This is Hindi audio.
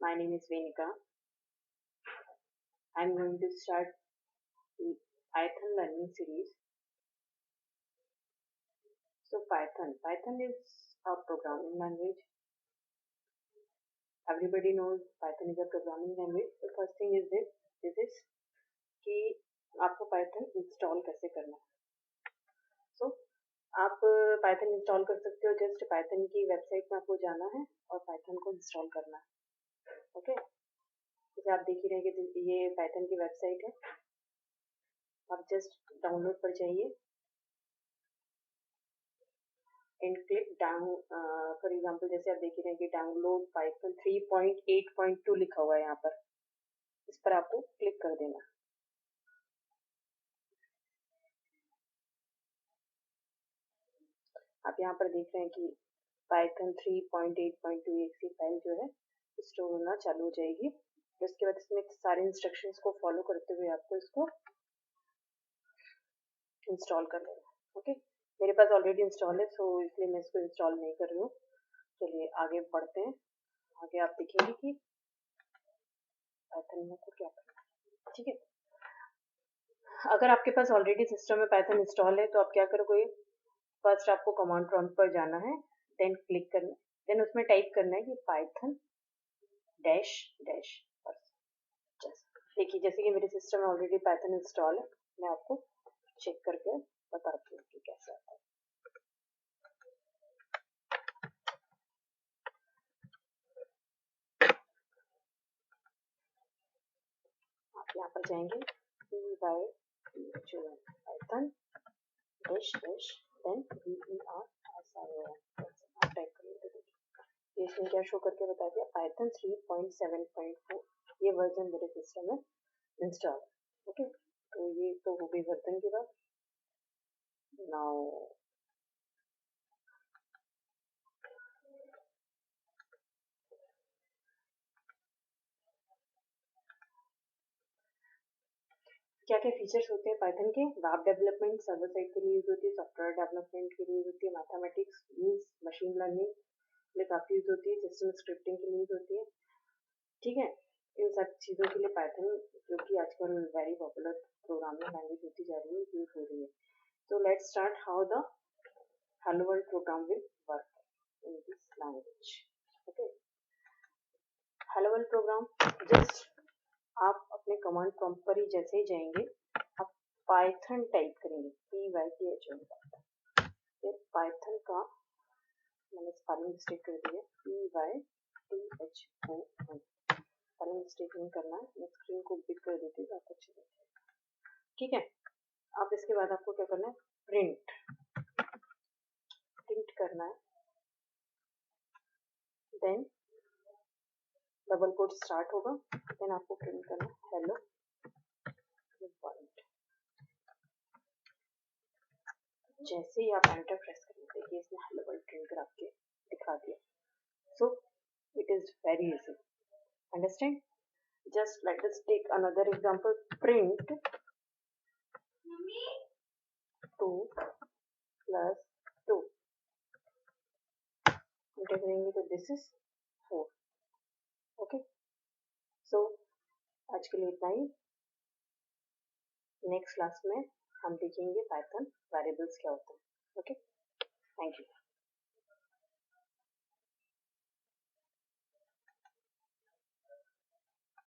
My name is Venika. I am going to start the Python learning series. So Python is a programming language. Everybody knows Python is a programming language. The first thing is this is कि आपको Python install कैसे करना है. So आप Python install कर सकते हो. जस्ट Python की वेबसाइट में आपको जाना है और Python को इंस्टॉल करना है. ओके, जैसे आप देख ही रहे हैं कि ये Python की वेबसाइट है. आप जस्ट डाउनलोड पर जाइए and click down. For example जैसे आप देख रहे हैं कि डाउनलोड पाइथन 3.8.2 लिखा हुआ है यहाँ पर. इस पर आपको क्लिक कर देना. आप यहाँ पर देख रहे हैं कि पाइथन 3.8.2 एक सी फाइल जो है स्टोर होना चालू हो जाएगी. उसके बाद इसमें सारे इंस्ट्रक्शंस को फॉलो करते हुए आपको इसको इंस्टॉल कर लेना. ओके, मेरे पास ऑलरेडी इंस्टॉल है सो इसलिए मैं इसको इंस्टॉल नहीं कर रही हूँ. चलिए आगे बढ़ते हैं. आगे आप देखेंगे कि पाइथन में को क्या करना है. ठीक है, अगर आपके पास ऑलरेडी सिस्टम में पाइथन इंस्टॉल है तो आप क्या करोगे, फर्स्ट आपको कमांड प्रॉम्प्ट पर जाना है, देन क्लिक करना है, देन उसमें टाइप करना है कि पाइथन डैश डैश. देखिए जैसे कि मेरे सिस्टम में ऑलरेडी पाइथन इंस्टॉल है, मैं आपको चेक करके बताती हूँ कि कैसे आता है. आप यहाँ पर जाएंगे Python dash dash then VERSION आप टाइप करेंगे. इसमें क्या शो करके बता दिया, पाइथन 3.7.4 ये वर्जन मेरे सिस्टम में इंस्टॉल. ओके, तो ये तो हो गई वर्जन की बात. नाउ क्या क्या फीचर्स होते हैं पाइथन के. वेब डेवलपमेंट सर्वर साइड के लिए यूज होती है, सॉफ्टवेयर डेवलपमेंट के लिए यूज होती है, मैथमेटिक्स मीन्स मशीन लर्निंग में काफ़ी यूज होती है, सिस्टम स्क्रिप्टिंग के लिए यूज होती है. ठीक है, इन सब चीज़ों के लिए पाइथन जो कि आजकल वेरी पॉपुलर प्रोग्रामिंग लैंग्वेज होती जा रही है, यूज हो रही है. So let's start how the hello world program will work in this language. Okay, hello world program just आप अपने कमांड प्रॉम्प्ट पर ही जैसे ही जाएंगे आप पाइथन टाइप करेंगे, PYTHON. फिर पाइथन का मैंने स्पेलिंग मिस्टेक कर दी है, PYTHON. स्पेलिंग मिस्टेक नहीं करना है. मैं स्क्रीन को बिग कर देती हूँ आपको अच्छे से. ठीक है, अब इसके बाद आपको क्या करना है, प्रिंट करना है. देन डबल कोट स्टार्ट होगा, देन आपको प्रिंट करना है हेलो वर्ल्ड. जैसे ही आप एंटर प्रेस करेंगे देखिए इसने हेलो वर्ल्ड प्रिंट कर आपके दिखा दिया. So it is very easy. Understand? Just let us take another example. Print 2 plus 2 enter करेंगे तो दिस इज 4. ओके, सो आज के लिए इतना ही. नेक्स्ट क्लास में हम देखेंगे पाइथन वेरिएबल्स क्या होते हैं. Okay, thank you.